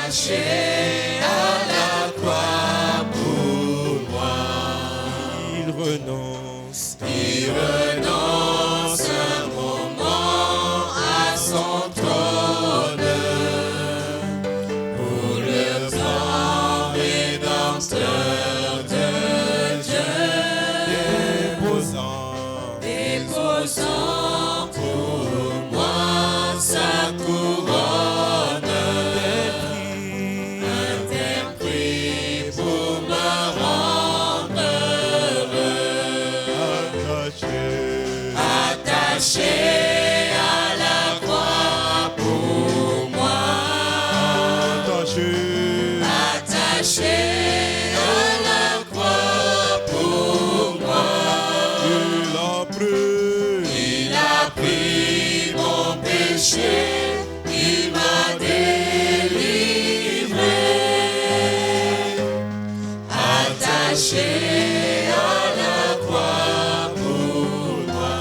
attaché à la croix pour moi. Il renonce un moment à son trône pour le plan rédempteur de Dieu, déposant pour moi sa couronne, un tel prix pour me rendre heureux, attaché à la croix pour moi, attaché à la croix pour moi. Il a pris mon péché, il m'a délivré, attaché à la croix pour moi.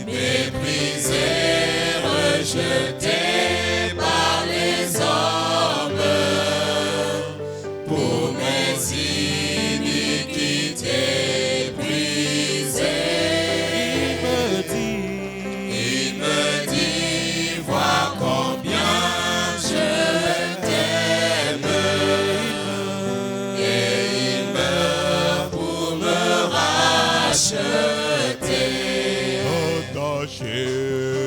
Méprisé, rejeté par les hommes, pour mes iniquités brisées. Il me dit, vois combien je t'aime, et il meurt pour me racheter.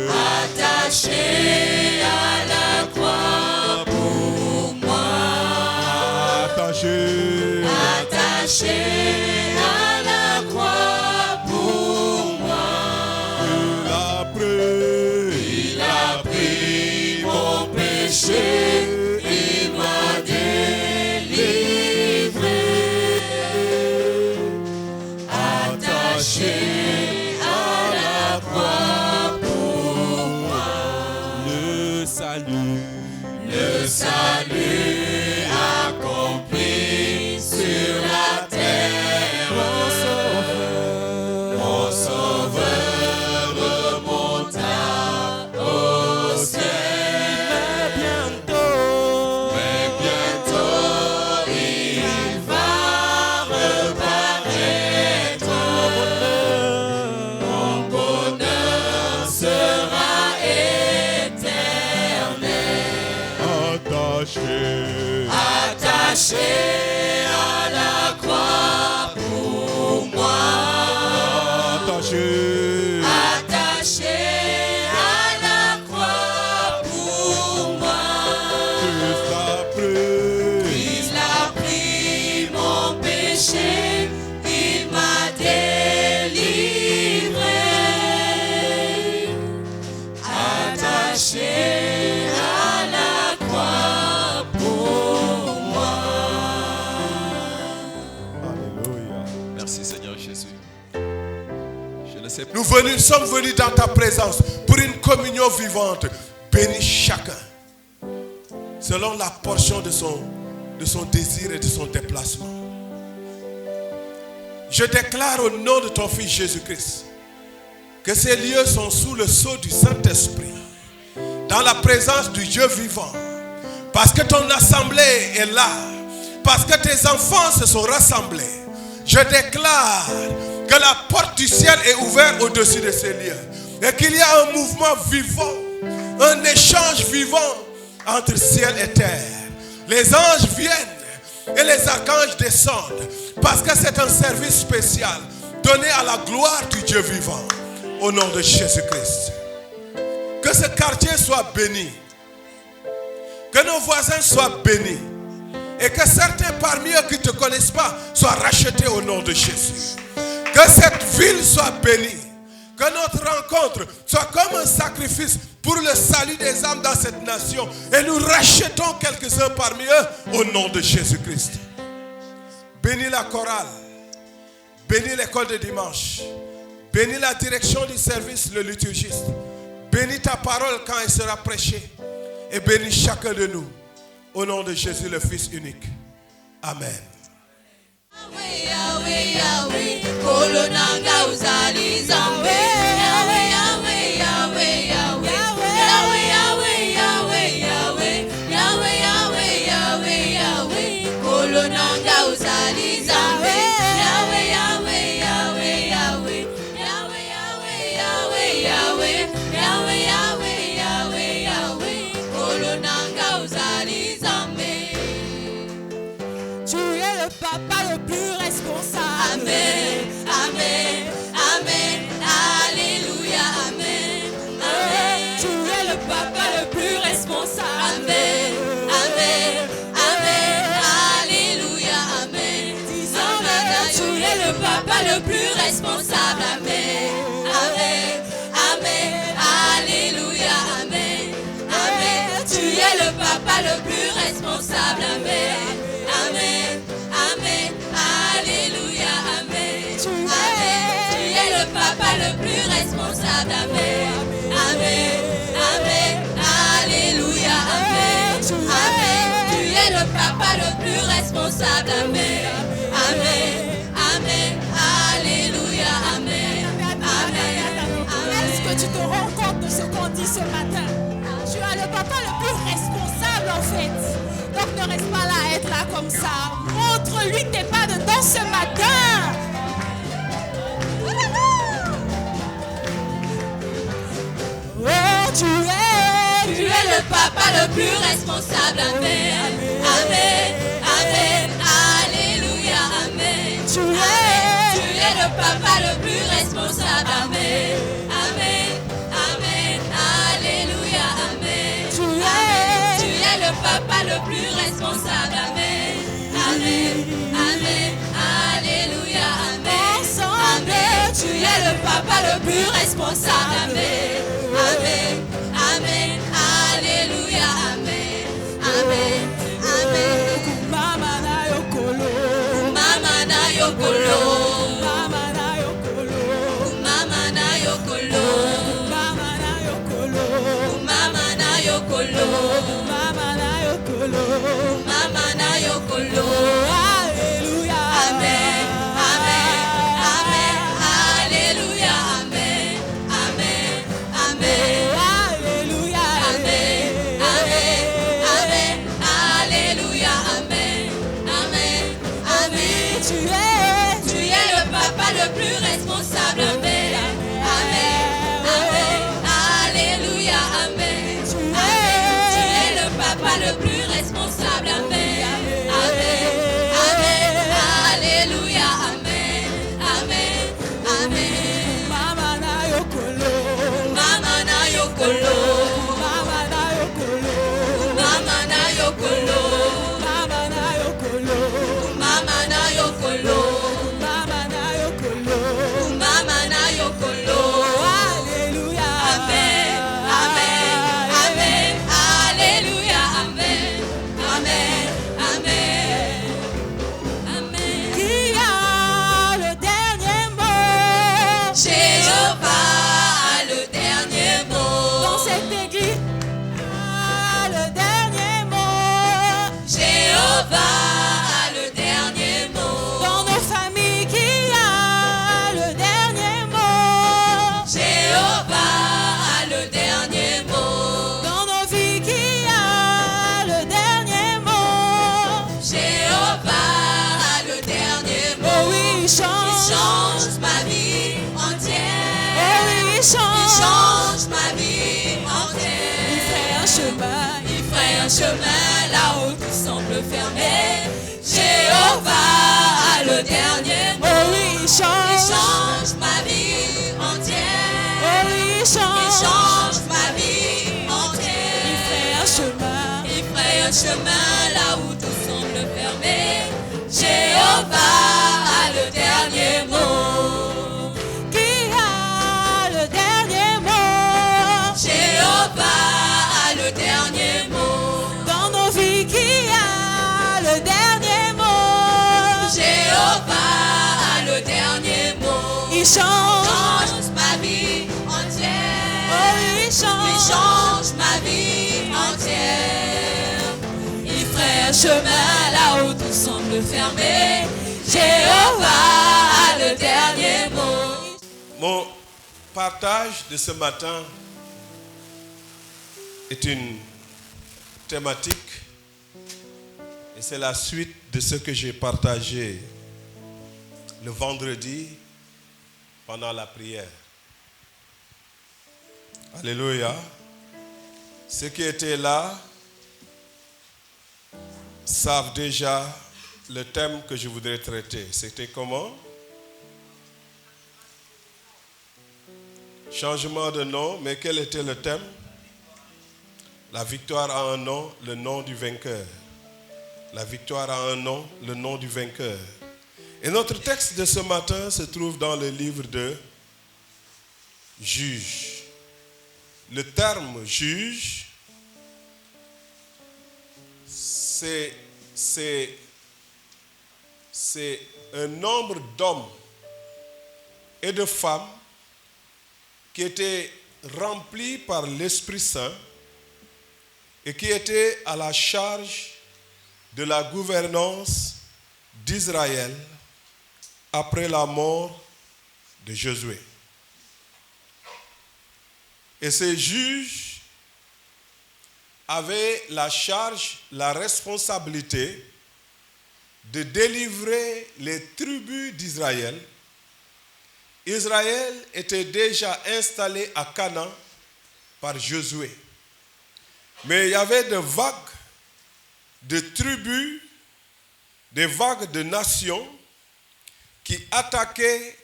Attaché à la croix pour moi, attaché à la croix pour moi. Il a pris mon péché, il m'a délivré, attaché à la croix pour moi. Le salut accompli sur la terre, mon sauveur remonta au ciel. Mais bientôt il va reparaître. Mon bonheur sera attaché à la croix pour moi, attaché à la croix pour moi. Il a pris mon péché, il m'a délivré, attaché à la croix pour moi. Alléluia. Merci Seigneur Jésus. Je ne sais pas. Nous sommes venus dans ta présence pour une communion vivante. Bénis chacun selon la portion de son désir et de son déplacement. Je déclare au nom de ton Fils Jésus-Christ que ces lieux sont sous le sceau du Saint-Esprit, dans la présence du Dieu vivant, parce que ton assemblée est là, parce que tes enfants se sont rassemblés. Je déclare que la porte du ciel est ouverte au-dessus de ces lieux et qu'il y a un mouvement vivant, un échange vivant entre ciel et terre. Les anges viennent et les archanges descendent parce que c'est un service spécial donné à la gloire du Dieu vivant. Au nom de Jésus-Christ. Que ce quartier soit béni. Que nos voisins soient bénis. Et que certains parmi eux qui ne te connaissent pas soient rachetés au nom de Jésus. Que cette ville soit bénie. Que notre rencontre soit comme un sacrifice pour le salut des âmes dans cette nation. Et nous rachetons quelques-uns parmi eux au nom de Jésus-Christ. Bénis la chorale. Bénis l'école de dimanche. Bénis la direction du service, le liturgiste. Bénis ta parole quand elle sera prêchée. Et bénis chacun de nous. Au nom de Jésus, le Fils unique. Amen. Yahweh, Yahweh, kolonanga uzali zambe. Yahweh, Yahweh, Yahweh, Yahweh, Yahweh, Yahweh, Yahweh, Yahweh. responsable. Amen. Amen. Amen. Alléluia. Amen. Amen. Tu es le papa le plus responsable. Amen. Amen. Amen. Alléluia. Amen. Amen. Tu es le papa le plus responsable. Amen. Amen. Amen. Alléluia. Amen. Amen. Tu es le papa le plus responsable. Amen. Amen. Amen. Alléluia. Amen. Amen. Est-ce que tu te rends compte de ce qu'on dit ce matin? Tu as le papa le plus responsable en fait. Donc ne reste pas là à être là comme ça. Montre-lui tes pas dedans ce matin. Oh, tu es le papa le plus responsable. Amen. Amen. Amen. Alléluia. Amen. Tu es le papa le plus responsable. Amen. Amen. Amen. Alléluia. Amen. Tu es le papa le plus responsable. Amen. Amen. Amen. Alléluia. Amen. Amen. Tu es le papa le plus responsable. Amen. Amen. Amen. Alléluia. Amen. Amen. Amen. Mama na yokolo. Mama na yokolo. Mama na yokolo. Mama na yokolo. Mama na yokolo. Mama na yokolo. Mama na yokolo. Mama na yokolo. Alléluia. Amen. Amen. Amen. Alléluia. Amen. Amen. Amen. Alléluia. Amen. Amen. Amen. Alléluia. Amen. Amen. Amen. Tu es le papa le plus responsable. Amen. Amen. Amen. Alléluia. Amen. Amen. Tu es le papa le plus responsable. Amen. Amen. Amen. Alléluia. Amen. Amen. Amen. Mama na yokolo. Mama na yokolo. Mama na yokolo. Mama na yokolo. Mama na yokolo. Mama na yokolo. Mama na yokolo. Mama na yokolo. Alléluia. Amen. Amen. Amen. Alléluia. Amen. Amen. Amen. Amen. Qui a le dernier mot? Jéhovah a le dernier mot. Dans cette église, a le dernier mot. Jéhovah a le dernier mot. Dans nos familles, qui a le dernier mot? Jéhovah a le dernier mot. Dans nos vies, qui a le dernier mot? Jéhovah a le dernier mot. Oh oui, il Il change. change ma vie entière. Oh oui, il Il change. change ma vie Il entière. fait un chemin. Il ferait un chemin là où tout semble fermé. Jéhovah a le dernier mot. Oh oui, il Il change. change ma vie entière. Oh oui, il Il change. change ma vie Il entière. fait un chemin. Il ferait un chemin là où tout semble fermé. Jéhovah a le dernier mot. Qui a le dernier mot? Jéhovah a le dernier mot. Dans nos vies, qui a le dernier mot? Jéhovah a le dernier mot. Il change. Change ma vie entière. Oh, il Il change. change ma vie entière. Il ferait un chemin là où tout semble fermé. Jéhovah a le dernier mot. Mon partage de ce matin est une thématique et c'est la suite de ce que j'ai partagé le vendredi pendant la prière. Alléluia. Ceux qui étaient là savent déjà le thème que je voudrais traiter. C'était comment? Changement de nom, mais quel était le thème? La victoire a un nom, le nom du vainqueur. La victoire a un nom, le nom du vainqueur. Et notre texte de ce matin se trouve dans le livre de Juges. Le terme juge, c'est un nombre d'hommes et de femmes qui étaient remplis par l'Esprit Saint et qui étaient à la charge de la gouvernance d'Israël après la mort de Josué. Et ces juges avaient la charge, la responsabilité de délivrer les tribus d'Israël. Israël était déjà installé à Canaan par Josué. Mais il y avait des vagues de tribus, des vagues de nations qui attaquaient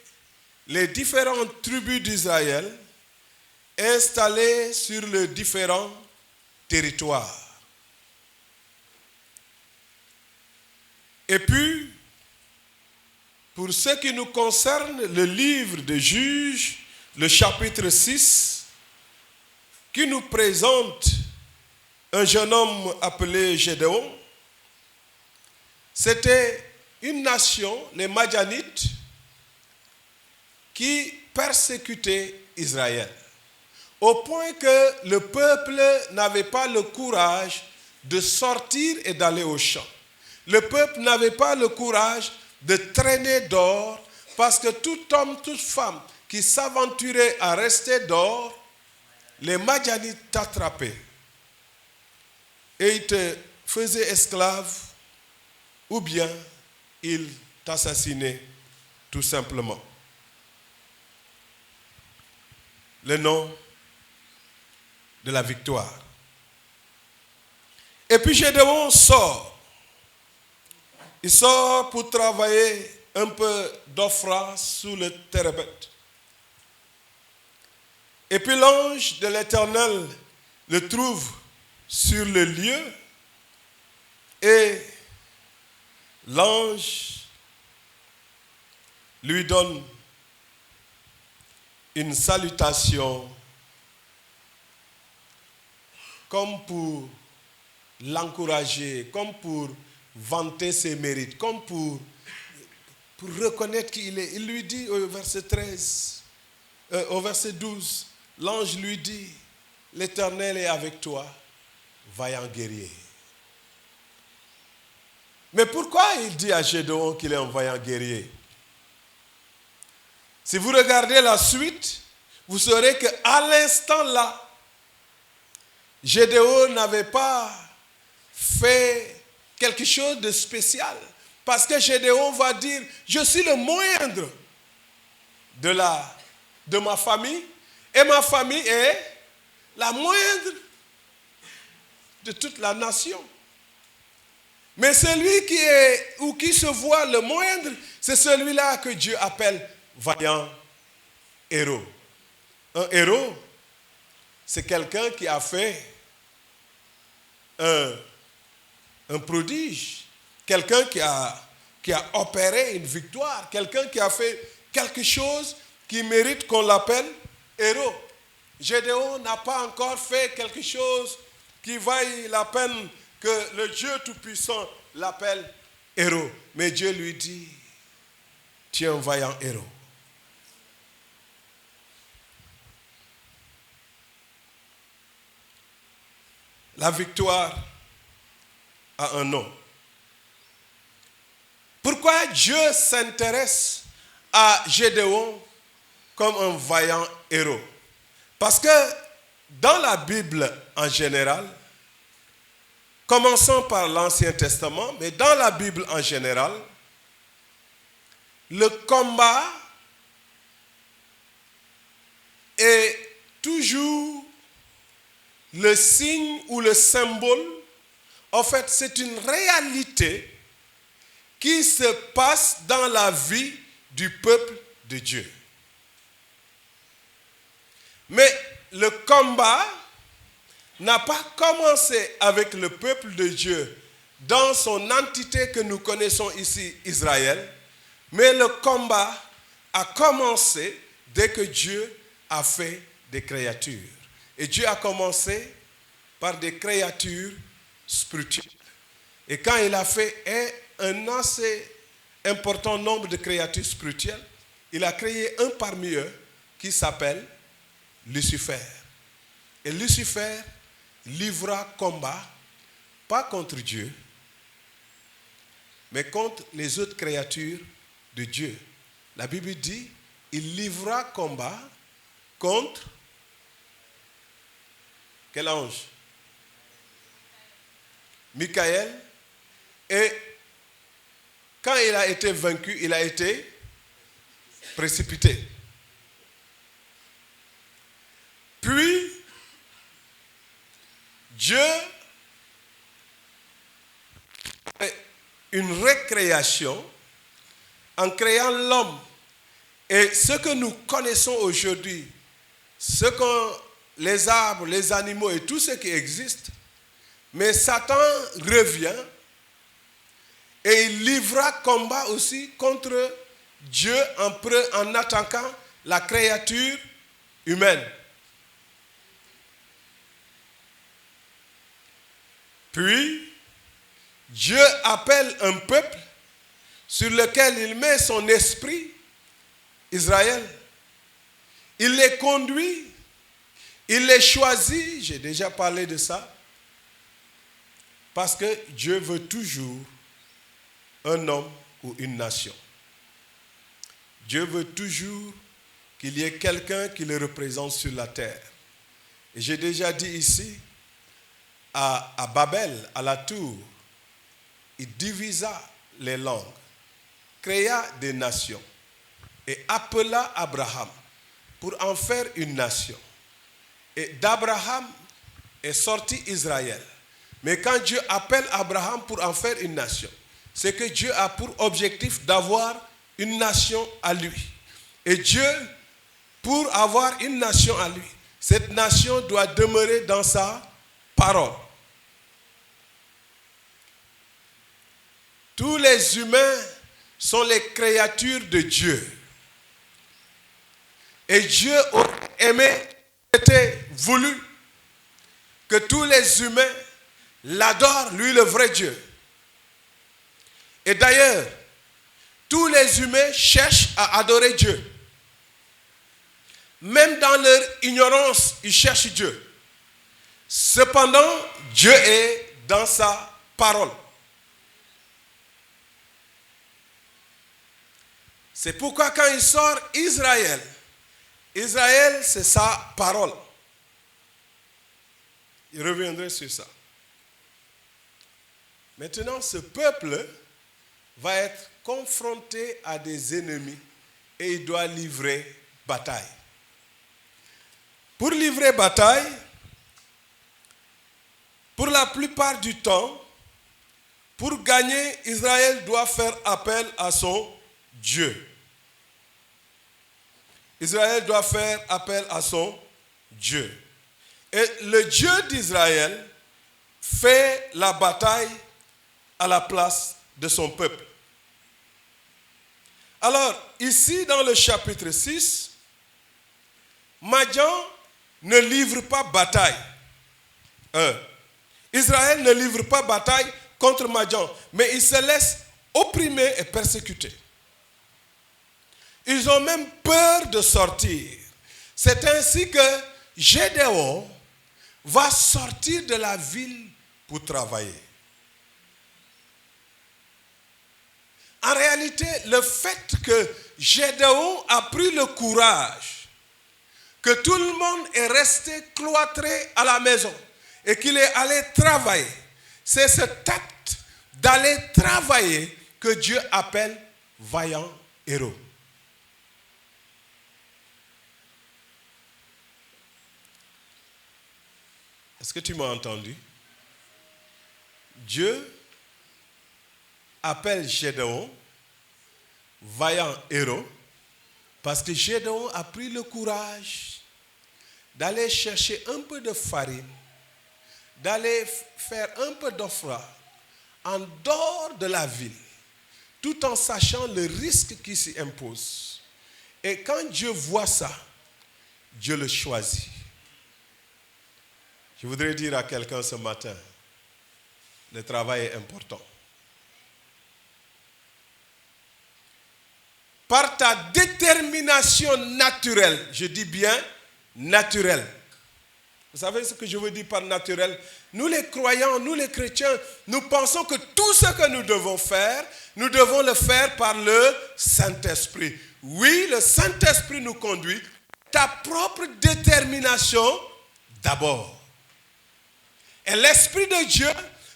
les différentes tribus d'Israël installées sur les différents territoires. Et puis, pour ce qui nous concerne, le livre de Juges, le chapitre 6, qui nous présente un jeune homme appelé Gédéon, c'était une nation, les Madianites, qui persécutait Israël. Au point que le peuple n'avait pas le courage de sortir et d'aller au champ. Le peuple n'avait pas le courage de traîner dehors, parce que tout homme, toute femme qui s'aventurait à rester dehors, les Madianites t'attrapaient. Et ils te faisaient esclave, ou bien ils t'assassinaient tout simplement. Le nom de la victoire. Et puis Gédéon sort. Il sort pour travailler un peu d'Ophra sous le térébeth. Et puis l'ange de l'Éternel le trouve sur le lieu et l'ange lui donne une salutation comme pour l'encourager, comme pour vanter ses mérites, comme pour reconnaître qui il est. Il lui dit au verset 13, au verset 12, l'ange lui dit, l'Éternel est avec toi, vaillant guerrier. Mais pourquoi il dit à Gédéon qu'il est un vaillant guerrier? Si vous regardez la suite, vous saurez qu'à l'instant là, Gédéon n'avait pas fait quelque chose de spécial. Parce que Gédéon va dire, je suis le moindre de ma famille, et ma famille est la moindre de toute la nation. Mais celui qui est ou qui se voit le moindre, c'est celui-là que Dieu appelle vaillant héros. Un héros, c'est quelqu'un qui a fait un prodige, quelqu'un qui a opéré une victoire, quelqu'un qui a fait quelque chose qui mérite qu'on l'appelle héros. Gédéon n'a pas encore fait quelque chose qui vaille la peine que le Dieu Tout-Puissant l'appelle héros. Mais Dieu lui dit, tu es un vaillant héros. La victoire a un nom. Pourquoi Dieu s'intéresse à Gédéon comme un vaillant héros? Parce que dans la Bible en général, commençons par l'Ancien Testament, mais dans la Bible en général, le combat est toujours le signe ou le symbole. En fait, c'est une réalité qui se passe dans la vie du peuple de Dieu. Mais le combat n'a pas commencé avec le peuple de Dieu dans son entité que nous connaissons ici, Israël, Mais le combat a commencé dès que Dieu a fait des créatures. Et Dieu a commencé par des créatures spirituelles. Et quand il a fait un assez important nombre de créatures spirituelles, il a créé un parmi eux qui s'appelle Lucifer. Et Lucifer livra combat, pas contre Dieu, mais contre les autres créatures de Dieu. La Bible dit, il livra combat contre quel ange? Michael. Et quand il a été vaincu, il a été précipité. Puis, Dieu fait une récréation en créant l'homme. Et ce que nous connaissons aujourd'hui, les arbres, les animaux et tout ce qui existe, mais Satan revient et il livra combat aussi contre Dieu en attaquant la créature humaine. Puis, Dieu appelle un peuple sur lequel il met son esprit, Israël. Il les conduit, il les choisit, j'ai déjà parlé de ça, parce que Dieu veut toujours un homme ou une nation. Dieu veut toujours qu'il y ait quelqu'un qui le représente sur la terre. Et j'ai déjà dit ici, à Babel, à la tour, il divisa les langues, créa des nations et appela Abraham pour en faire une nation. Et d'Abraham est sorti Israël. Mais quand Dieu appelle Abraham pour en faire une nation, c'est que Dieu a pour objectif d'avoir une nation à lui. Et Dieu, pour avoir une nation à lui, cette nation doit demeurer dans sa parole. Tous les humains sont les créatures de Dieu. Et Dieu aurait aimé, était voulu que tous les humains l'adorent, lui le vrai Dieu. Et d'ailleurs, tous les humains cherchent à adorer Dieu. Même dans leur ignorance, ils cherchent Dieu. Cependant, Dieu est dans sa parole. C'est pourquoi quand il sort Israël, Israël c'est sa parole. Il reviendrait sur ça. Maintenant, ce peuple va être confronté à des ennemis et il doit livrer bataille. Pour livrer bataille, pour la plupart du temps, pour gagner, Israël doit faire appel à son Dieu. Israël doit faire appel à son Dieu. Et le Dieu d'Israël fait la bataille à la place de son peuple. Alors, ici dans le chapitre 6, Madian ne livre pas bataille. Israël ne livre pas bataille contre Madian, mais il se laisse opprimer et persécuter. Ils ont même peur de sortir. C'est ainsi que Gédéon va sortir de la ville pour travailler. En réalité, le fait que Gédéon a pris le courage, que tout le monde est resté cloîtré à la maison et qu'il est allé travailler, c'est cet acte d'aller travailler que Dieu appelle vaillant héros. Est-ce que tu m'as entendu? Dieu appelle Gédéon vaillant héros parce que Gédéon a pris le courage d'aller chercher un peu de farine, d'aller faire un peu d'offrande en dehors de la ville, tout en sachant le risque qui s'y impose. Et quand Dieu voit ça, Dieu le choisit. Je voudrais dire à quelqu'un ce matin, le travail est important. Par ta détermination naturelle, je dis bien naturelle. Vous savez ce que je veux dire par naturel? Nous les croyants, nous les chrétiens, nous pensons que tout ce que nous devons faire, nous devons le faire par le Saint-Esprit. Oui, le Saint-Esprit nous conduit. Ta propre détermination d'abord. Et l'Esprit de Dieu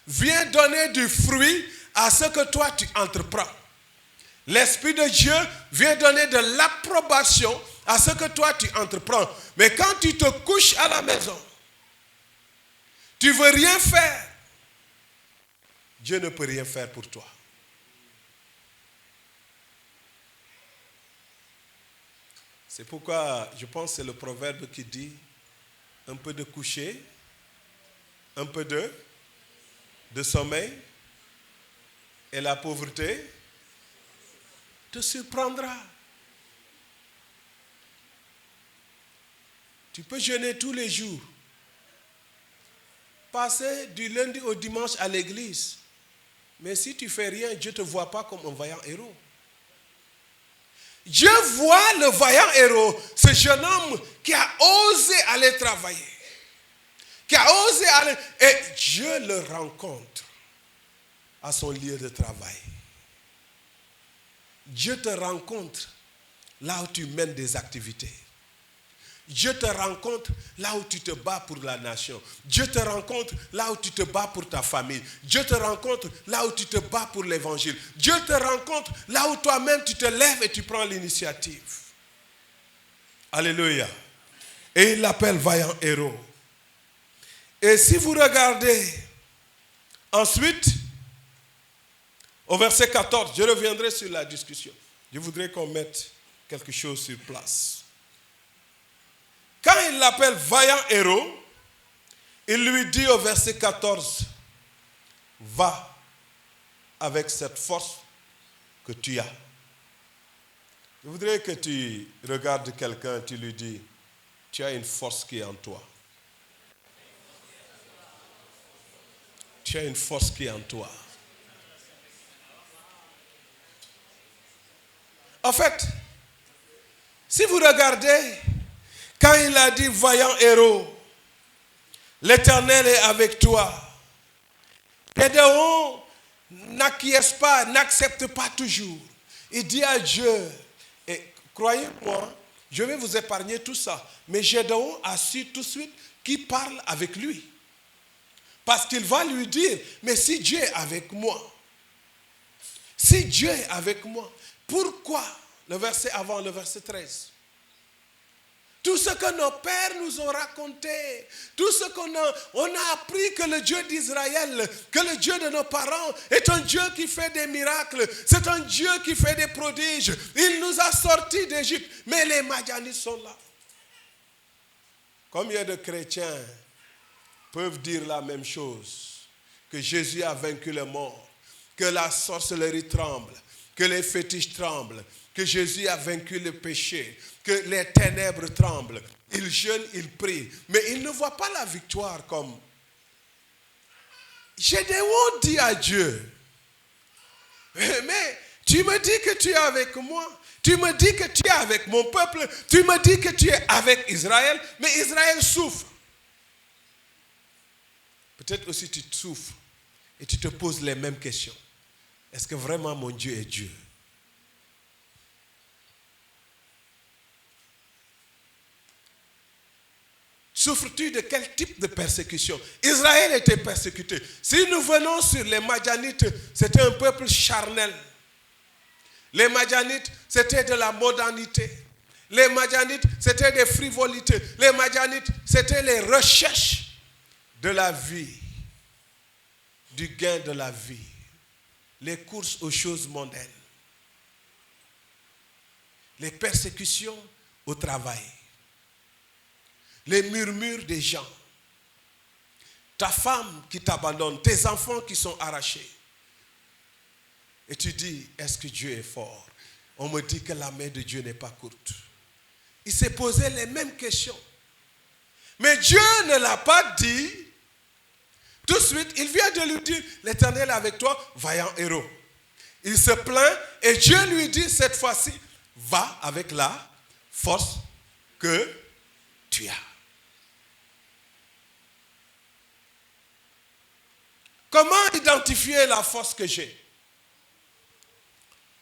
vient donner du fruit à ce que toi tu entreprends. L'Esprit de Dieu vient donner de l'approbation à ce que toi tu entreprends. Mais quand tu te couches à la maison, tu ne veux rien faire, Dieu ne peut rien faire pour toi. C'est pourquoi je pense que c'est le proverbe qui dit un peu de coucher, un peu de sommeil et la pauvreté te surprendra. Tu peux jeûner tous les jours, passer du lundi au dimanche à l'église, mais si tu ne fais rien, Dieu ne te voit pas comme un vaillant héros. Dieu voit le vaillant héros, ce jeune homme qui a osé aller travailler, qui a osé aller, et Dieu le rencontre à son lieu de travail. Dieu te rencontre là où tu mènes des activités. Dieu te rencontre là où tu te bats pour la nation. Dieu te rencontre là où tu te bats pour ta famille. Dieu te rencontre là où tu te bats pour l'évangile. Dieu te rencontre là où toi-même tu te lèves et tu prends l'initiative. Alléluia. Et il l'appelle vaillant héros. Et si vous regardez ensuite, au verset 14, je reviendrai sur la discussion. Je voudrais qu'on mette quelque chose sur place. Quand il l'appelle vaillant héros, il lui dit au verset 14, va avec cette force que tu as. Je voudrais que tu regardes quelqu'un, tu lui dis, tu as une force qui est en toi. Tu as une force qui est en toi. En fait, si vous regardez, quand il a dit vaillant héros, l'Éternel est avec toi. Gédéon n'acquiesce pas, n'accepte pas toujours. Il dit à Dieu, et croyez-moi, je vais vous épargner tout ça. Mais Gédéon a su tout de suite qui parle avec lui. Parce qu'il va lui dire, mais si Dieu est avec moi, si Dieu est avec moi, pourquoi, le verset avant, le verset 13, tout ce que nos pères nous ont raconté, tout ce qu'on a appris que le Dieu d'Israël, que le Dieu de nos parents est un Dieu qui fait des miracles, c'est un Dieu qui fait des prodiges. Il nous a sortis d'Égypte, mais les Madianites sont là. Combien de chrétiens peuvent dire la même chose, que Jésus a vaincu le mort, que la sorcellerie tremble, que les fétiches tremblent, que Jésus a vaincu le péché, que les ténèbres tremblent. Il jeûne, il prie, mais il ne voit pas la victoire comme... Gédéon dit à Dieu, mais tu me dis que tu es avec moi, tu me dis que tu es avec mon peuple, tu me dis que tu es avec Israël, mais Israël souffre. Peut-être aussi tu souffres et tu te poses les mêmes questions. Est-ce que vraiment mon Dieu est Dieu? Souffres-tu de quel type de persécution? Israël était persécuté. Si nous venons sur les Madianites, c'était un peuple charnel. Les Madianites, c'était de la modernité. Les Madianites, c'était des frivolités. Les Madianites, c'était les recherches de la vie, du gain de la vie, les courses aux choses mondaines, les persécutions au travail, les murmures des gens, ta femme qui t'abandonne, tes enfants qui sont arrachés. Et tu dis, est-ce que Dieu est fort? On me dit que la main de Dieu n'est pas courte. Il s'est posé les mêmes questions. Mais Dieu ne l'a pas dit. Tout de suite, il vient de lui dire, l'Éternel est avec toi, vaillant héros. Il se plaint et Dieu lui dit cette fois-ci, va avec la force que tu as. Comment identifier la force que j'ai?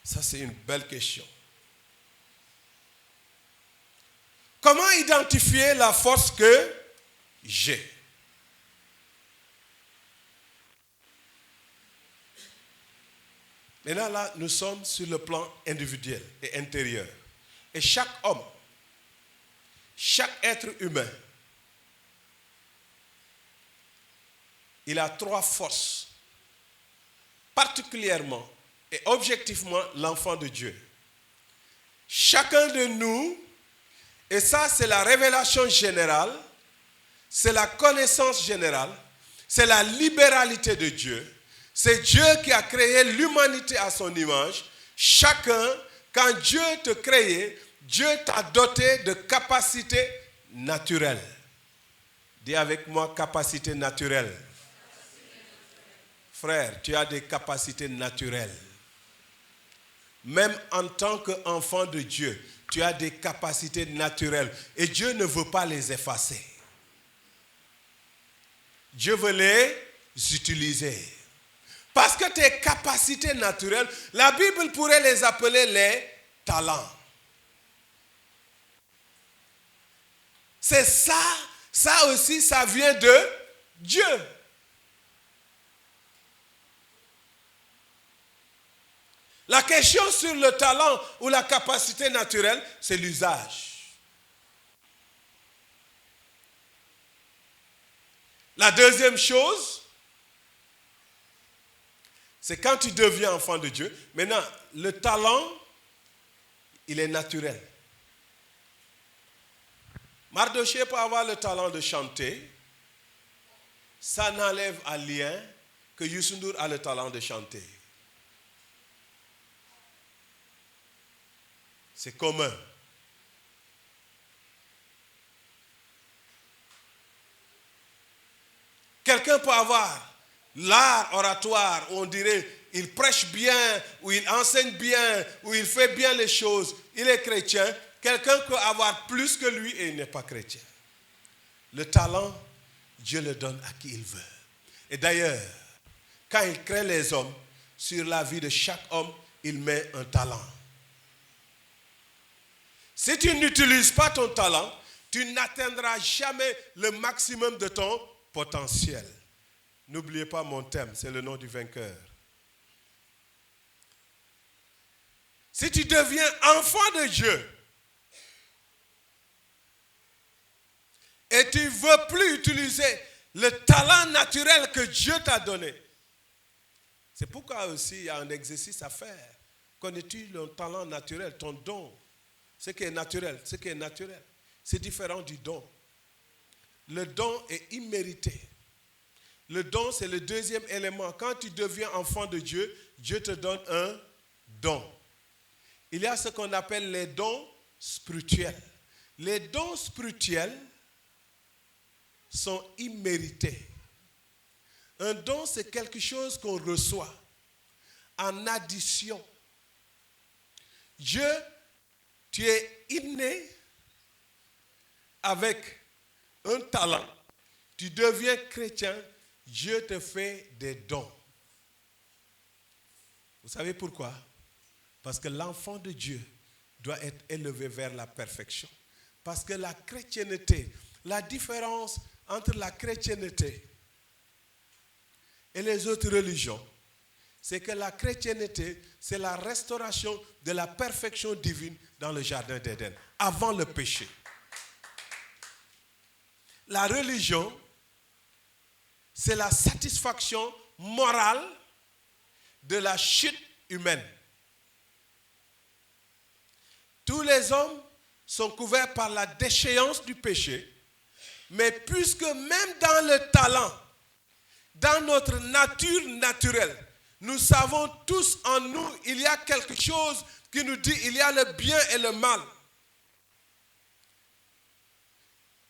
Ça, c'est une belle question. Comment identifier la force que j'ai? Maintenant, là, nous sommes sur le plan individuel et intérieur. Et chaque homme, chaque être humain, il a 3 forces, particulièrement et objectivement l'enfant de Dieu. Chacun de nous, et ça c'est la révélation générale, c'est la connaissance générale, c'est la libéralité de Dieu. C'est Dieu qui a créé l'humanité à son image. Chacun, quand Dieu te créait, Dieu t'a doté de capacités naturelles. Dis avec moi, capacité naturelle. Frère, tu as des capacités naturelles. Même en tant qu'enfant de Dieu, tu as des capacités naturelles. Et Dieu ne veut pas les effacer. Dieu veut les utiliser. Parce que tes capacités naturelles, la Bible pourrait les appeler les talents. C'est ça, ça aussi, ça vient de Dieu. La question sur le talent ou la capacité naturelle, c'est l'usage. La deuxième chose, c'est quand tu deviens enfant de Dieu. Maintenant, le talent, il est naturel. Mardoché peut avoir le talent de chanter. Ça n'enlève à rien que Youssou N'Dour a le talent de chanter. C'est commun. Quelqu'un peut avoir l'art oratoire, où on dirait, il prêche bien, ou il enseigne bien, ou il fait bien les choses, il est chrétien. Quelqu'un peut avoir plus que lui et il n'est pas chrétien. Le talent, Dieu le donne à qui il veut. Et d'ailleurs, quand il crée les hommes, sur la vie de chaque homme, il met un talent. Si tu n'utilises pas ton talent, tu n'atteindras jamais le maximum de ton potentiel. N'oubliez pas mon thème, c'est le nom du vainqueur. Si tu deviens enfant de Dieu et tu ne veux plus utiliser le talent naturel que Dieu t'a donné, c'est pourquoi aussi il y a un exercice à faire. Connais-tu le talent naturel, ton don? Ce qui est naturel, c'est différent du don. Le don est immérité. Le don, c'est le deuxième élément. Quand tu deviens enfant de Dieu, Dieu te donne un don. Il y a ce qu'on appelle les dons spirituels. Les dons spirituels sont immérités. Un don, c'est quelque chose qu'on reçoit en addition. Dieu, tu es inné avec un talent. Tu deviens chrétien, Dieu te fait des dons. Vous savez pourquoi? Parce que l'enfant de Dieu doit être élevé vers la perfection. Parce que la chrétienté, la différence entre la chrétienté et les autres religions, c'est que la chrétienté, c'est la restauration de la perfection divine dans le jardin d'Éden, avant le péché. La religion, c'est la satisfaction morale de la chute humaine. Tous les hommes sont couverts par la déchéance du péché, mais puisque même dans le talent, dans notre nature naturelle, nous savons tous en nous, il y a quelque chose qui nous dit, il y a le bien et le mal.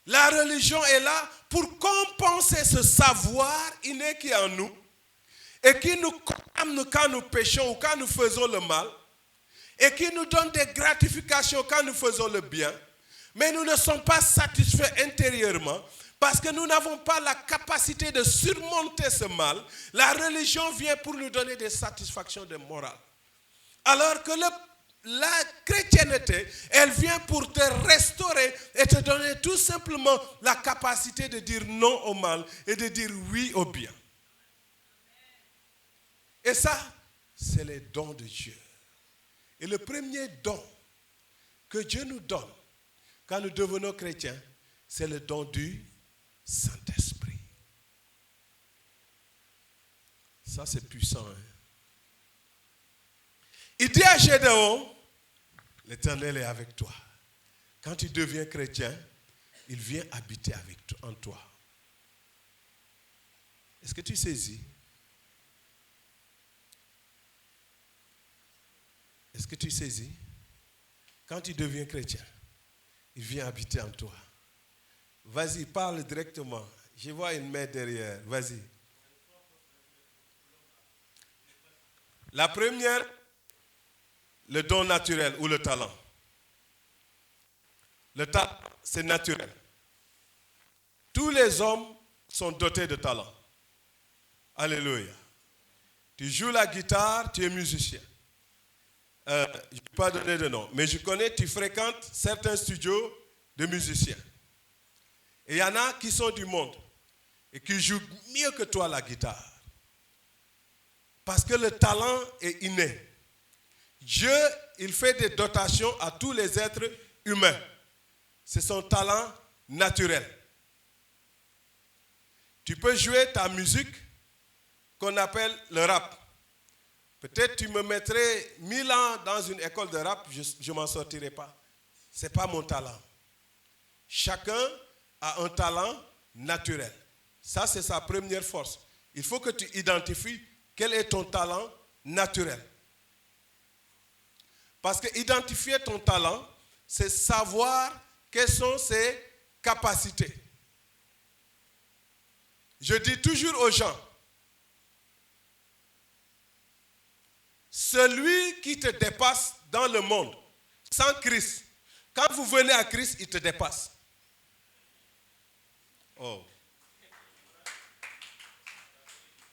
La religion est là pour compenser ce savoir inné qui est en nous et qui nous condamne quand nous péchons ou quand nous faisons le mal et qui nous donne des gratifications quand nous faisons le bien. Mais nous ne sommes pas satisfaits intérieurement parce que nous n'avons pas la capacité de surmonter ce mal. La religion vient pour nous donner des satisfactions de morale. Alors que la chrétienté, elle vient pour te restaurer et te donner tout simplement la capacité de dire non au mal et de dire oui au bien. Et ça, c'est les dons de Dieu. Et le premier don que Dieu nous donne quand nous devenons chrétiens, c'est le don du Saint-Esprit. Ça, c'est puissant. Hein? Il dit à Gédéon, l'Éternel est avec toi. Quand tu deviens chrétien, il vient habiter en toi. Est-ce que tu saisis? Est-ce que tu saisis? Quand tu deviens chrétien, il vient habiter en toi. Vas-y, parle directement. Je vois une main derrière. Vas-y. La première, le don naturel ou le talent. Le talent, c'est naturel. Tous les hommes sont dotés de talent. Alléluia. Tu joues la guitare, tu es musicien. Je ne vais pas donner de nom, mais je connais, tu fréquentes certains studios de musiciens. Et il y en a qui sont du monde et qui jouent mieux que toi la guitare. Parce que le talent est inné. Dieu, il fait des dotations à tous les êtres humains. C'est son talent naturel. Tu peux jouer ta musique qu'on appelle le rap. Peut-être tu me mettrais 1000 ans dans une école de rap, je ne m'en sortirai pas. Ce n'est pas mon talent. Chacun a un talent naturel. Ça, c'est sa première force. Il faut que tu identifies quel est ton talent naturel. Parce que identifier ton talent, c'est savoir quelles sont ses capacités. Je dis toujours aux gens, celui qui te dépasse dans le monde, sans Christ, quand vous venez à Christ, il te dépasse. Oh.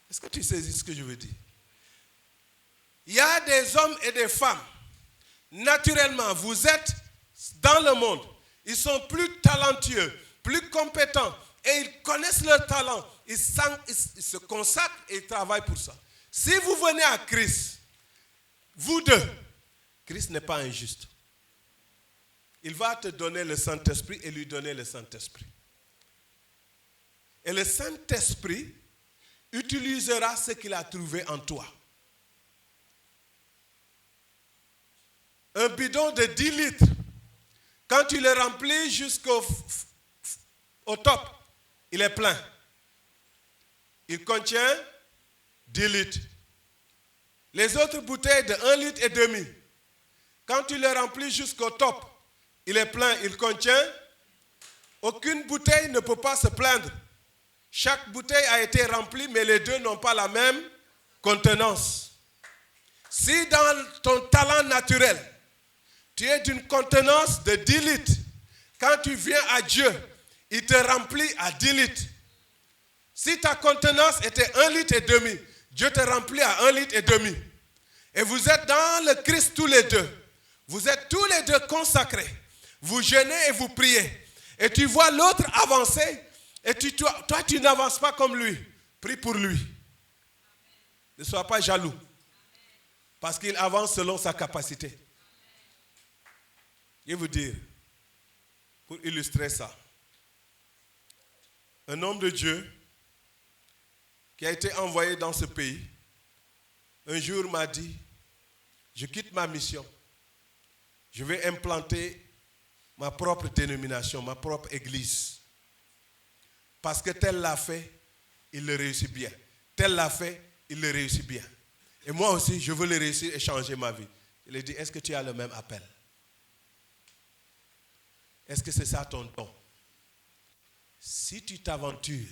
Est-ce que tu saisis ce que je veux dire? Il y a des hommes et des femmes, naturellement, vous êtes dans le monde, ils sont plus talentueux, plus compétents, et ils connaissent leur talent, ils se consacrent et ils travaillent pour ça. Si vous venez à Christ, vous deux, Christ n'est pas injuste. Il va te donner le Saint-Esprit et lui donner le Saint-Esprit. Et le Saint-Esprit utilisera ce qu'il a trouvé en toi. Un bidon de 10 litres, quand tu le remplis jusqu'au top, il est plein. Il contient 10 litres. Les autres bouteilles de 1,5 litre, quand tu les remplis jusqu'au top, il est plein, il contient. Aucune bouteille ne peut pas se plaindre. Chaque bouteille a été remplie, mais les deux n'ont pas la même contenance. Si dans ton talent naturel, tu es d'une contenance de 10 litres, quand tu viens à Dieu, il te remplit à 10 litres. Si ta contenance était 1,5 litre, Dieu te remplit à 1,5 litre. Et vous êtes dans le Christ tous les deux. Vous êtes tous les deux consacrés. Vous jeûnez et vous priez. Et tu vois l'autre avancer. Et toi, tu n'avances pas comme lui. Prie pour lui. Ne sois pas jaloux. Parce qu'il avance selon sa capacité. Je vais vous dire, pour illustrer ça, un homme de Dieu qui a été envoyé dans ce pays, un jour m'a dit, je quitte ma mission, je vais implanter ma propre dénomination, ma propre église. Parce que tel l'a fait, il le réussit bien. Tel l'a fait, il le réussit bien. Et moi aussi, je veux le réussir et changer ma vie. Il lui dit, est-ce que tu as le même appel? Est-ce que c'est ça ton don? Si tu t'aventures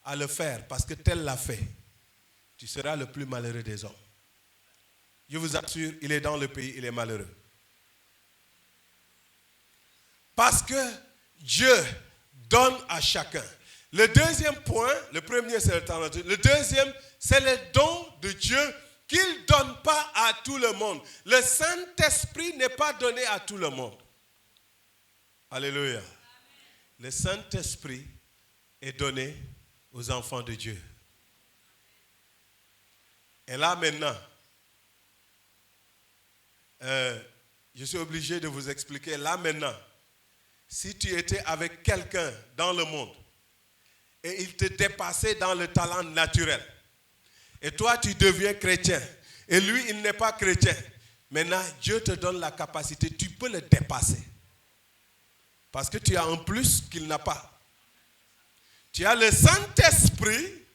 à le faire parce que tel l'a fait, tu seras le plus malheureux des hommes. Je vous assure, il est dans le pays, il est malheureux. Parce que Dieu donne à chacun. Le deuxième point, le premier c'est le talent. Le deuxième, c'est le don de Dieu qu'il ne donne pas à tout le monde. Le Saint-Esprit n'est pas donné à tout le monde. Alléluia. Le Saint-Esprit est donné aux enfants de Dieu. Et là maintenant, je suis obligé de vous expliquer. Là maintenant, si tu étais avec quelqu'un dans le monde et il te dépassait dans le talent naturel, et toi tu deviens chrétien, et lui il n'est pas chrétien, maintenant Dieu te donne la capacité, tu peux le dépasser. Parce que tu as un plus qu'il n'a pas. Tu as le Saint-Esprit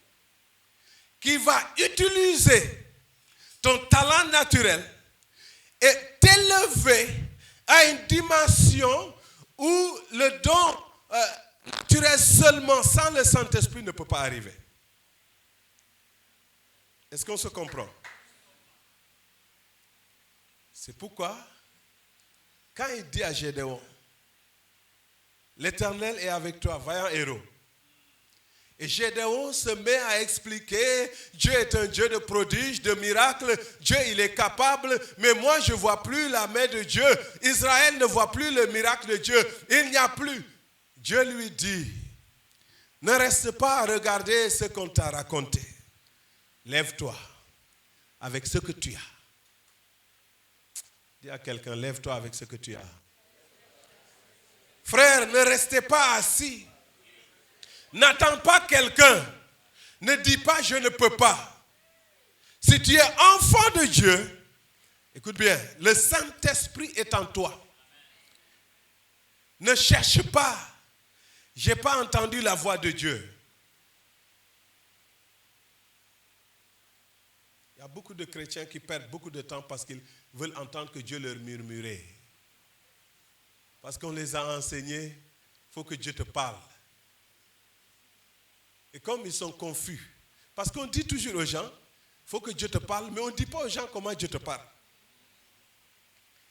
qui va utiliser ton talent naturel et t'élever à une dimension où le don naturel seulement sans le Saint-Esprit ne peut pas arriver. Est-ce qu'on se comprend? C'est pourquoi, quand il dit à Gédéon, l'Éternel est avec toi, vaillant héros. Et Gédéon se met à expliquer, Dieu est un Dieu de prodiges, de miracles, Dieu il est capable, mais moi je ne vois plus la main de Dieu. Israël ne voit plus le miracle de Dieu, il n'y a plus. Dieu lui dit, ne reste pas à regarder ce qu'on t'a raconté. Lève-toi avec ce que tu as. Dis à quelqu'un, lève-toi avec ce que tu as. Frère, ne restez pas assis. N'attends pas quelqu'un. Ne dis pas je ne peux pas. Si tu es enfant de Dieu, écoute bien, le Saint-Esprit est en toi. Ne cherche pas. Je n'ai pas entendu la voix de Dieu. Il y a beaucoup de chrétiens qui perdent beaucoup de temps parce qu'ils veulent entendre que Dieu leur murmure. Parce qu'on les a enseignés, il faut que Dieu te parle. Et comme ils sont confus, parce qu'on dit toujours aux gens, il faut que Dieu te parle, mais on ne dit pas aux gens comment Dieu te parle.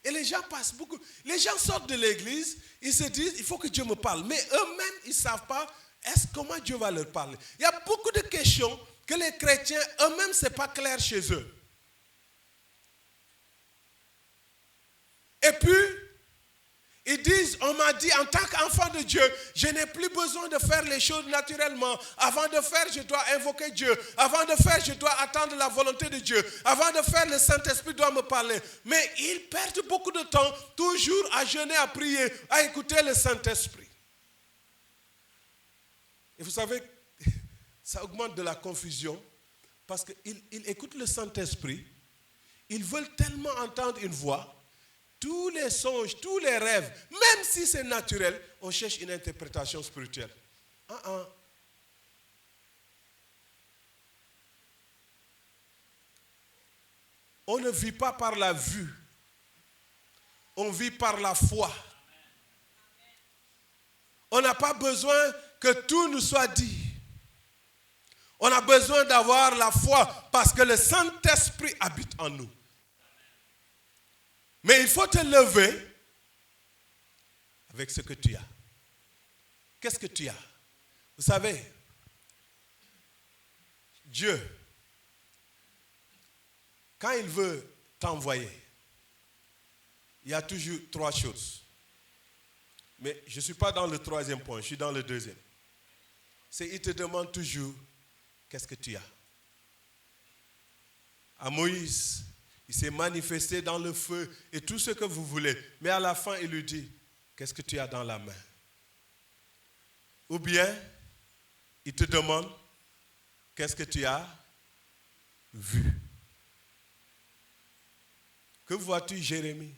Et les gens passent beaucoup. Les gens sortent de l'église, ils se disent, il faut que Dieu me parle. Mais eux-mêmes, ils ne savent pas comment Dieu va leur parler. Il y a beaucoup de questions que les chrétiens, eux-mêmes, ce n'est pas clair chez eux. Et puis, ils disent, on m'a dit en tant qu'enfant de Dieu, je n'ai plus besoin de faire les choses naturellement. Avant de faire, je dois invoquer Dieu. Avant de faire, je dois attendre la volonté de Dieu. Avant de faire, le Saint-Esprit doit me parler. Mais ils perdent beaucoup de temps, toujours à jeûner, à prier, à écouter le Saint-Esprit. Et vous savez, ça augmente de la confusion parce qu'ils écoutent le Saint-Esprit. Ils veulent tellement entendre une voix. Tous les songes, tous les rêves, même si c'est naturel, on cherche une interprétation spirituelle. On ne vit pas par la vue. On vit par la foi. On n'a pas besoin que tout nous soit dit. On a besoin d'avoir la foi parce que le Saint-Esprit habite en nous. Mais il faut te lever avec ce que tu as. Qu'est-ce que tu as? Vous savez, Dieu, quand il veut t'envoyer, il y a toujours trois choses. Mais je ne suis pas dans le troisième point, je suis dans le deuxième. C'est qu'il te demande toujours, qu'est-ce que tu as? À Moïse, il s'est manifesté dans le feu et tout ce que vous voulez. Mais à la fin, il lui dit, qu'est-ce que tu as dans la main? Ou bien, il te demande, qu'est-ce que tu as vu? Que vois-tu, Jérémie?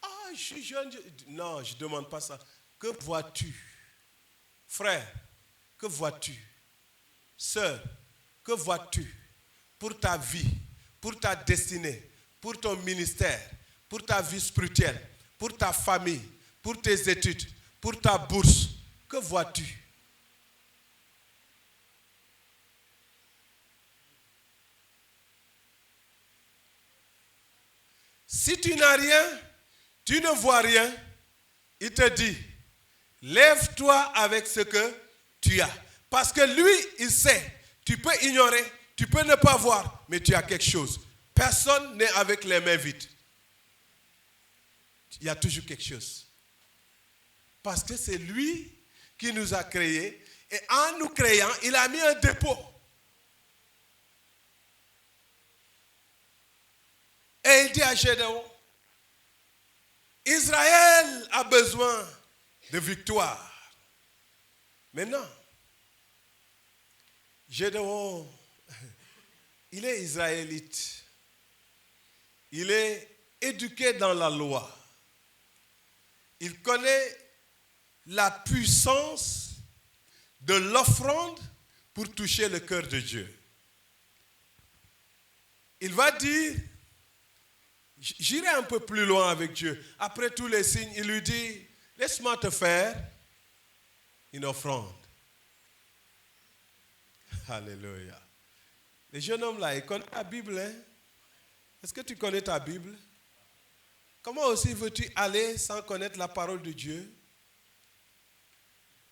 Ah, je suis jeune. Non, je ne demande pas ça. Que vois-tu? Frère, que vois-tu? Sœur, que vois-tu? pour ta vie, pour ta destinée, pour ton ministère, pour ta vie spirituelle, pour ta famille, pour tes études, pour ta bourse, que vois-tu? Si tu n'as rien, tu ne vois rien, il te dit, lève-toi avec ce que tu as. Parce que lui, il sait, tu peux ignorer, tu peux ne pas voir, mais tu as quelque chose. Personne n'est avec les mains vides. Il y a toujours quelque chose. Parce que c'est lui qui nous a créés. Et en nous créant, il a mis un dépôt. Et il dit à Gédéon, Israël a besoin de victoire. Maintenant, Gédéon, il est israélite. Il est éduqué dans la loi. Il connaît la puissance de l'offrande pour toucher le cœur de Dieu. Il va dire, j'irai un peu plus loin avec Dieu. Après tous les signes, il lui dit, laisse-moi te faire une offrande. Alléluia. Les jeunes hommes là, ils connaissent la Bible. Hein? Est-ce que tu connais ta Bible? Comment aussi veux-tu aller sans connaître la parole de Dieu?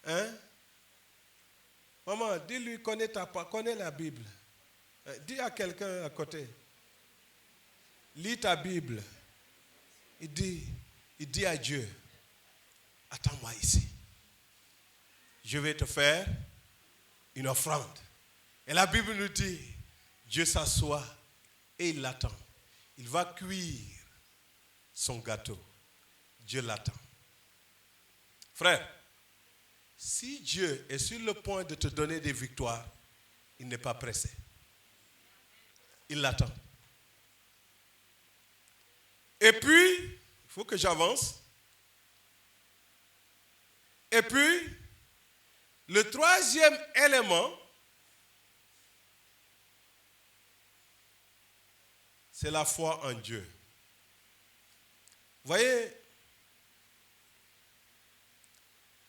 Hein? Maman, dis-lui, connais la Bible. Dis à quelqu'un à côté. Lis ta Bible. Il dit à Dieu, attends-moi ici. Je vais te faire une offrande. Et la Bible nous dit, Dieu s'assoit et il l'attend. Il va cuire son gâteau. Dieu l'attend. Frère, si Dieu est sur le point de te donner des victoires, il n'est pas pressé. Il l'attend. Et puis, il faut que j'avance. Et puis, le troisième élément, c'est la foi en Dieu. Vous voyez,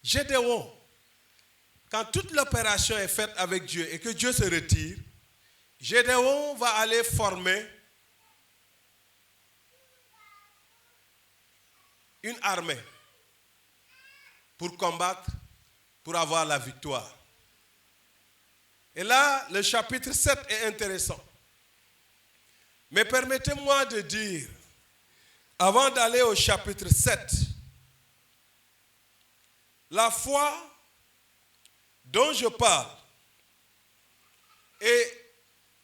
Gédéon, quand toute l'opération est faite avec Dieu et que Dieu se retire, Gédéon va aller former une armée pour combattre, pour avoir la victoire. Et là, le chapitre 7 est intéressant. Mais permettez-moi de dire, avant d'aller au chapitre 7, la foi dont je parle est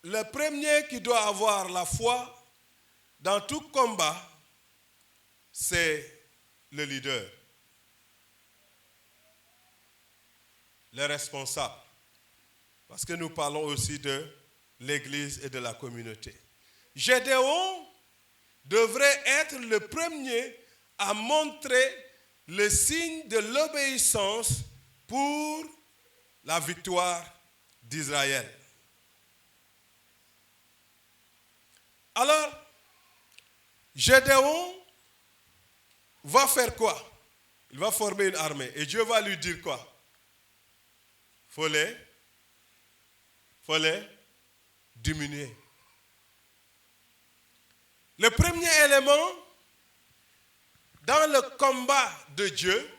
le premier qui doit avoir la foi dans tout combat, c'est le leader, le responsable. Parce que nous parlons aussi de l'Église et de la communauté. Gédéon devrait être le premier à montrer le signe de l'obéissance pour la victoire d'Israël. Alors, Gédéon va faire quoi? Il va former une armée. Et Dieu va lui dire quoi? Faut les diminuer. Le premier élément dans le combat de Dieu,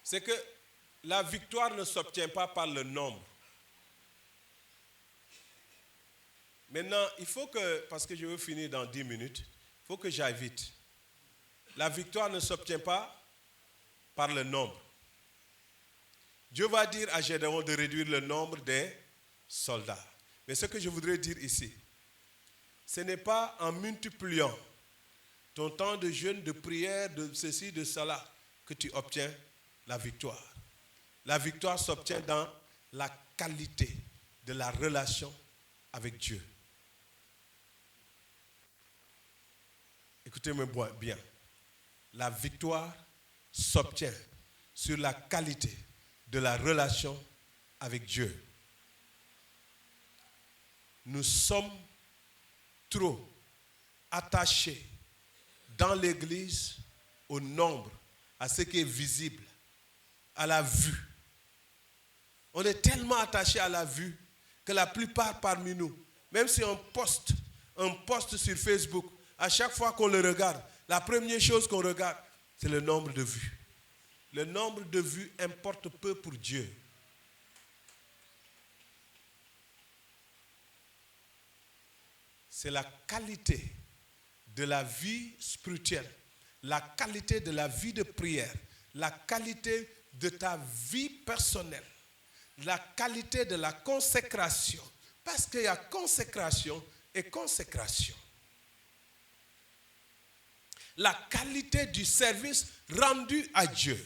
c'est que la victoire ne s'obtient pas par le nombre. Maintenant, il faut que, parce que je veux finir dans 10 minutes, il faut que j'aille vite. La victoire ne s'obtient pas par le nombre. Dieu va dire à Gédéon de réduire le nombre des soldats. Mais ce que je voudrais dire ici, ce n'est pas en multipliant ton temps de jeûne, de prière, de ceci, de cela, que tu obtiens la victoire. La victoire s'obtient dans la qualité de la relation avec Dieu. Écoutez-moi bien. La victoire s'obtient sur la qualité de la relation avec Dieu. Nous sommes trop attachés dans l'Église au nombre, à ce qui est visible, à la vue. On est tellement attachés à la vue que la plupart parmi nous, même si on poste sur Facebook, à chaque fois qu'on le regarde, la première chose qu'on regarde, c'est le nombre de vues. Le nombre de vues importe peu pour Dieu. C'est la qualité de la vie spirituelle, la qualité de la vie de prière, la qualité de ta vie personnelle, la qualité de la consécration. Parce qu'il y a consécration et consécration. La qualité du service rendu à Dieu.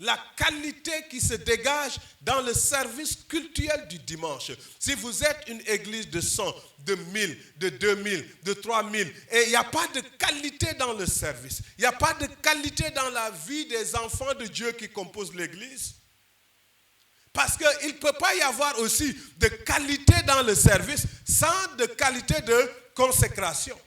La qualité qui se dégage dans le service cultuel du dimanche. Si vous êtes une église de 100, de 1000, de 2000, de 3000, et il n'y a pas de qualité dans le service, il n'y a pas de qualité dans la vie des enfants de Dieu qui composent l'église, parce qu'il ne peut pas y avoir aussi de qualité dans le service sans de qualité de consécration.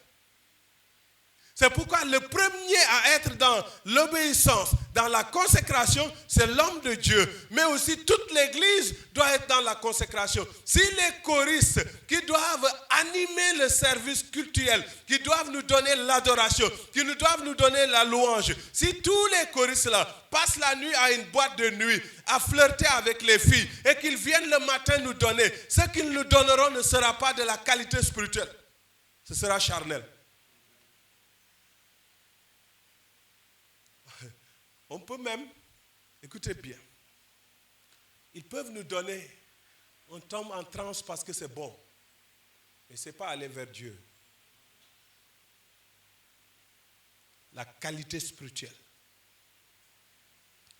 C'est pourquoi le premier à être dans l'obéissance, dans la consécration, c'est l'homme de Dieu. Mais aussi toute l'église doit être dans la consécration. Si les choristes qui doivent animer le service cultuel, qui doivent nous donner l'adoration, qui nous doivent nous donner la louange, si tous les choristes-là passent la nuit à une boîte de nuit, à flirter avec les filles, et qu'ils viennent le matin nous donner, ce qu'ils nous donneront ne sera pas de la qualité spirituelle. Ce sera charnel. On peut même, écoutez bien, ils peuvent nous donner, on tombe en transe parce que c'est bon, mais ce n'est pas aller vers Dieu. La qualité spirituelle,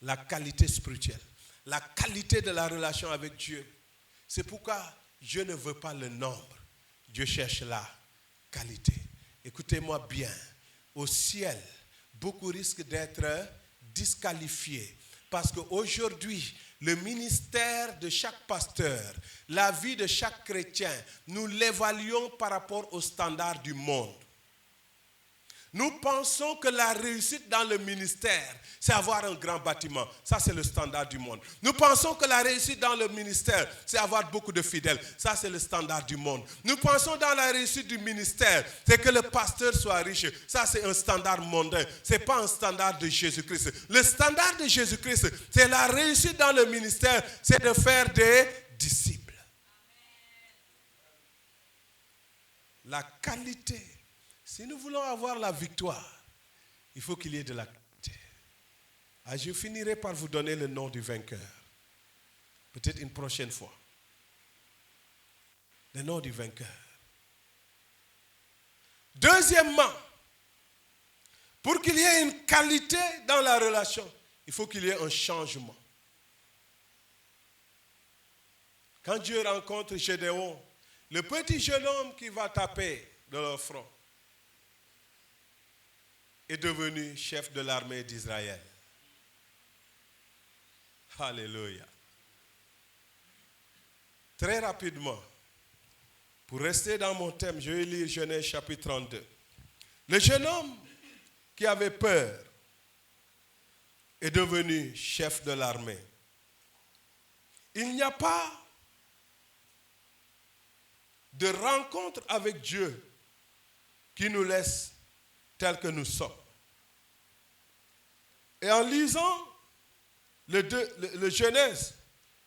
la qualité spirituelle, la qualité de la relation avec Dieu. C'est pourquoi Dieu ne veut pas le nombre, Dieu cherche la qualité. Écoutez-moi bien, au ciel, beaucoup risquent d'être disqualifiés. Parce qu'aujourd'hui, le ministère de chaque pasteur, la vie de chaque chrétien, nous l'évaluons par rapport aux standards du monde. Nous pensons que la réussite dans le ministère, c'est avoir un grand bâtiment. Ça, c'est le standard du monde. Nous pensons que la réussite dans le ministère, c'est avoir beaucoup de fidèles. Ça, c'est le standard du monde. Nous pensons dans la réussite du ministère, c'est que le pasteur soit riche. Ça, c'est un standard mondain. Ce n'est pas un standard de Jésus-Christ. Le standard de Jésus-Christ, c'est la réussite dans le ministère, c'est de faire des disciples. La qualité. Si nous voulons avoir la victoire, il faut qu'il y ait de la qualité. Je finirai par vous donner le nom du vainqueur. Peut-être une prochaine fois. Le nom du vainqueur. Deuxièmement, pour qu'il y ait une qualité dans la relation, il faut qu'il y ait un changement. Quand Dieu rencontre Gédéon, le petit jeune homme qui va taper dans leur front, est devenu chef de l'armée d'Israël. Alléluia. Très rapidement, pour rester dans mon thème, je vais lire Genèse chapitre 32. Le jeune homme qui avait peur est devenu chef de l'armée. Il n'y a pas de rencontre avec Dieu qui nous laisse tels que nous sommes. Et en lisant le Genèse,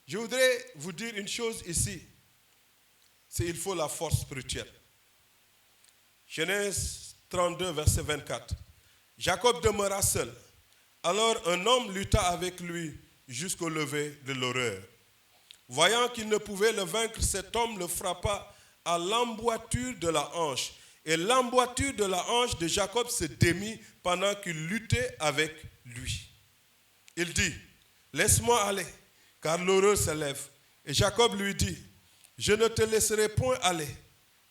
je voudrais vous dire une chose ici. C'est qu'il faut la force spirituelle. Genèse 32, verset 24. Jacob demeura seul. Alors un homme lutta avec lui jusqu'au lever de l'aurore. Voyant qu'il ne pouvait le vaincre, cet homme le frappa à l'emboîture de la hanche. Et l'emboîture de la hanche de Jacob se démit pendant qu'il luttait avec lui. Il dit, laisse-moi aller, car l'aurore se lève. Et Jacob lui dit, je ne te laisserai point aller,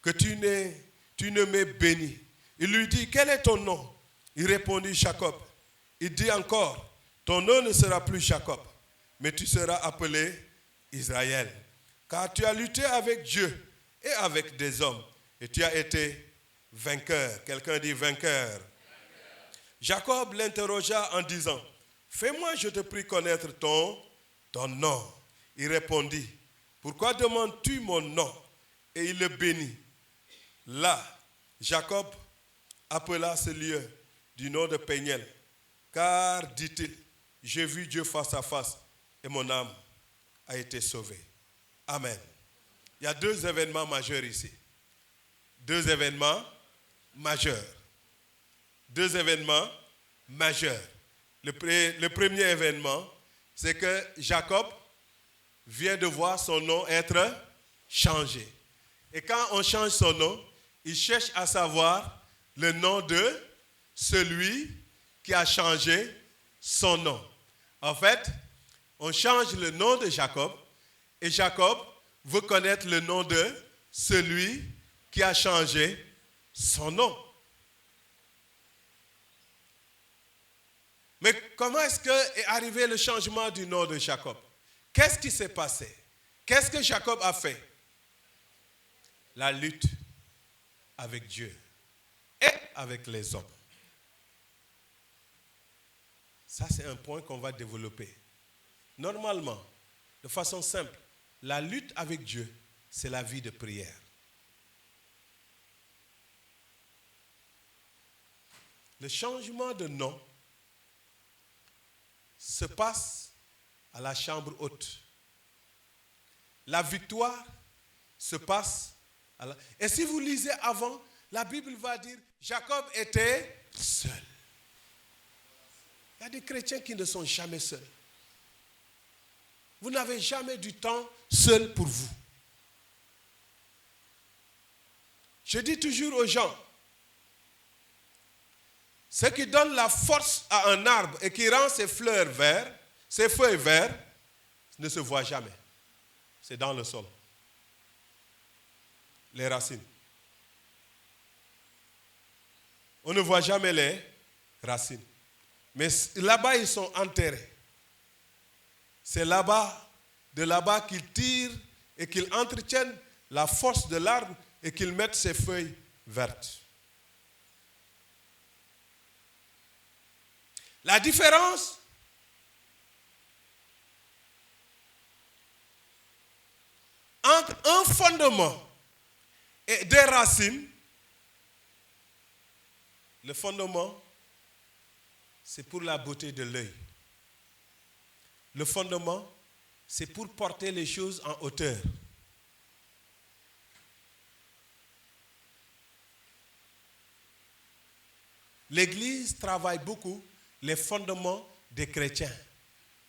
que tu ne m'aies béni. Il lui dit, quel est ton nom? Il répondit, Jacob. Il dit encore, ton nom ne sera plus Jacob, mais tu seras appelé Israël. Car tu as lutté avec Dieu et avec des hommes, et tu as été vainqueur. Quelqu'un dit vainqueur. Jacob l'interrogea en disant, fais-moi, je te prie, connaître ton nom. Il répondit, pourquoi demandes-tu mon nom? Et il le bénit. Là, Jacob appela ce lieu du nom de Péniel, car, dit-il, j'ai vu Dieu face à face et mon âme a été sauvée. Amen. Il y a 2 événements majeurs ici. 2 événements majeurs. 2 événements majeurs. Le premier événement, c'est que Jacob vient de voir son nom être changé. Et quand on change son nom, il cherche à savoir le nom de celui qui a changé son nom. En fait, on change le nom de Jacob et Jacob veut connaître le nom de celui qui a changé son nom. Mais comment est-ce qu'est arrivé le changement du nom de Jacob? Qu'est-ce qui s'est passé? Qu'est-ce que Jacob a fait? La lutte avec Dieu et avec les hommes. Ça, c'est un point qu'on va développer. Normalement, de façon simple, la lutte avec Dieu, c'est la vie de prière. Le changement de nom se passe à la chambre haute. La victoire se passe à la... Et si vous lisez avant, la Bible va dire Jacob était seul. Il y a des chrétiens qui ne sont jamais seuls. Vous n'avez jamais du temps seul pour vous. Je dis toujours aux gens, ce qui donne la force à un arbre et qui rend ses fleurs vertes, ses feuilles vertes, ne se voit jamais. C'est dans le sol. Les racines. On ne voit jamais les racines. Mais là-bas, ils sont enterrés. C'est là-bas, de là-bas qu'ils tirent et qu'ils entretiennent la force de l'arbre et qu'ils mettent ses feuilles vertes. La différence entre un fondement et des racines, le fondement, c'est pour la beauté de l'œil. Le fondement, c'est pour porter les choses en hauteur. L'Église travaille beaucoup les fondements des chrétiens,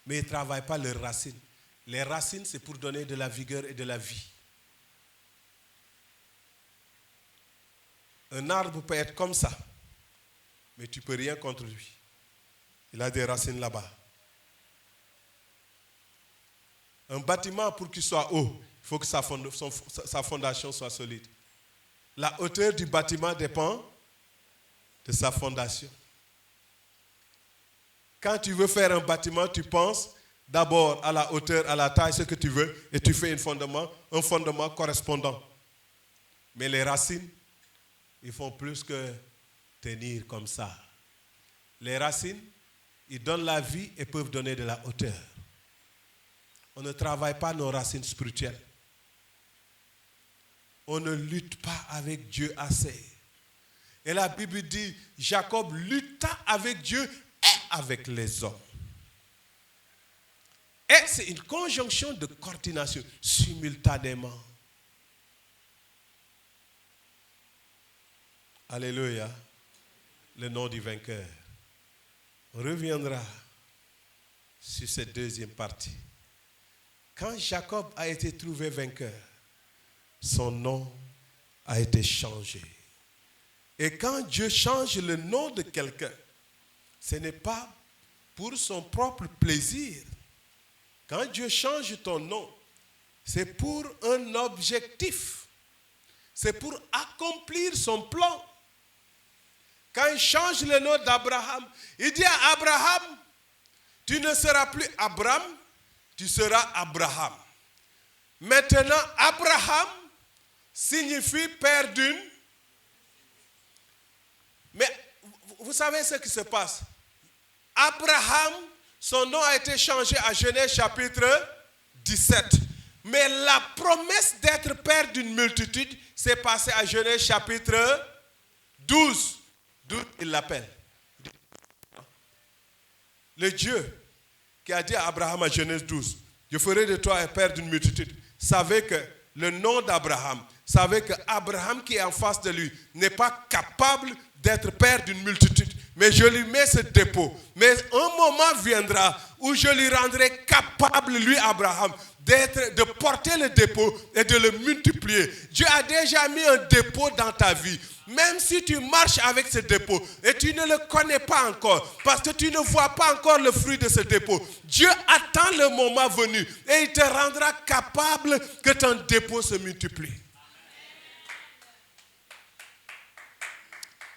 mais ils ne travaillent pas leurs racines. Les racines, c'est pour donner de la vigueur et de la vie. Un arbre peut être comme ça, mais tu ne peux rien contre lui. Il a des racines là-bas. Un bâtiment, pour qu'il soit haut, il faut que sa fondation soit solide. La hauteur du bâtiment dépend de sa fondation. Quand tu veux faire un bâtiment, tu penses d'abord à la hauteur, à la taille, ce que tu veux, et tu fais un fondement correspondant. Mais les racines, ils font plus que tenir comme ça. Les racines, ils donnent la vie et peuvent donner de la hauteur. On ne travaille pas nos racines spirituelles. On ne lutte pas avec Dieu assez. Et la Bible dit, Jacob lutta avec Dieu et avec les hommes. Et c'est une conjonction de coordination simultanément. Alléluia. Le nom du vainqueur. On reviendra sur cette deuxième partie. Quand Jacob a été trouvé vainqueur, son nom a été changé. Et quand Dieu change le nom de quelqu'un, ce n'est pas pour son propre plaisir. Quand Dieu change ton nom, c'est pour un objectif. C'est pour accomplir son plan. Quand il change le nom d'Abraham, il dit à Abraham, tu ne seras plus Abraham, tu seras Abraham. Maintenant, Abraham signifie père d'une. Mais vous savez ce qui se passe. Abraham, son nom a été changé à Genèse chapitre 17. Mais la promesse d'être père d'une multitude s'est passée à Genèse chapitre 12. D'où il l'appelle. Le Dieu qui a dit à Abraham à Genèse 12, je ferai de toi un père d'une multitude, savait que le nom d'Abraham, savait que Abraham qui est en face de lui n'est pas capable d'être père d'une multitude. Mais je lui mets ce dépôt. Mais un moment viendra où je lui rendrai capable, lui Abraham, de porter le dépôt et de le multiplier. Dieu a déjà mis un dépôt dans ta vie. Même si tu marches avec ce dépôt et tu ne le connais pas encore, parce que tu ne vois pas encore le fruit de ce dépôt, Dieu attend le moment venu et il te rendra capable que ton dépôt se multiplie.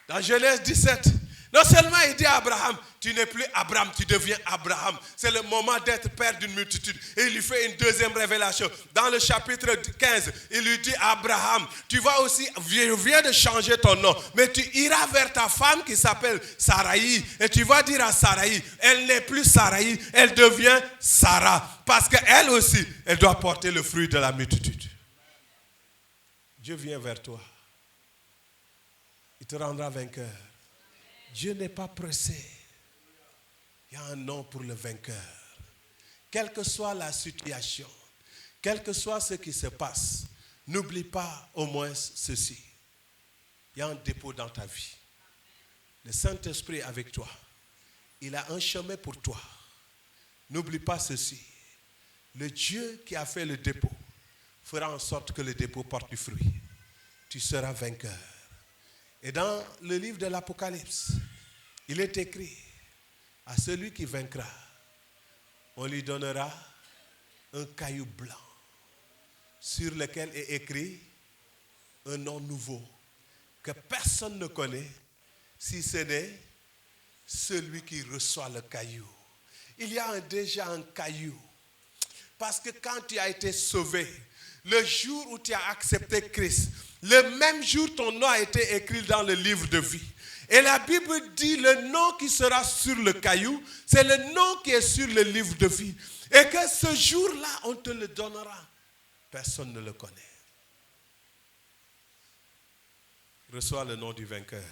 Dans Genèse 17, non seulement il dit à Abraham, tu n'es plus Abraham, tu deviens Abraham. C'est le moment d'être père d'une multitude. Et il lui fait une deuxième révélation. Dans le chapitre 15, il lui dit, Abraham, tu vas aussi, je viens de changer ton nom, mais tu iras vers ta femme qui s'appelle Saraï. Et tu vas dire à Saraï, elle n'est plus Saraï, elle devient Sarah. Parce qu'elle aussi, elle doit porter le fruit de la multitude. Dieu vient vers toi. Il te rendra vainqueur. Dieu n'est pas pressé. Il y a un nom pour le vainqueur. Quelle que soit la situation, quel que soit ce qui se passe, n'oublie pas au moins ceci. Il y a un dépôt dans ta vie. Le Saint-Esprit est avec toi. Il a un chemin pour toi. N'oublie pas ceci. Le Dieu qui a fait le dépôt fera en sorte que le dépôt porte du fruit. Tu seras vainqueur. Et dans le livre de l'Apocalypse, il est écrit, à celui qui vaincra, on lui donnera un caillou blanc sur lequel est écrit un nom nouveau que personne ne connaît si ce n'est celui qui reçoit le caillou. Il y a déjà un caillou. Parce que quand tu as été sauvé, le jour où tu as accepté Christ, le même jour ton nom a été écrit dans le livre de vie. Et la Bible dit le nom qui sera sur le caillou, c'est le nom qui est sur le livre de vie. Et que ce jour-là, on te le donnera. Personne ne le connaît. Reçois le nom du vainqueur.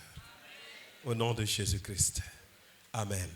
Au nom de Jésus-Christ. Amen.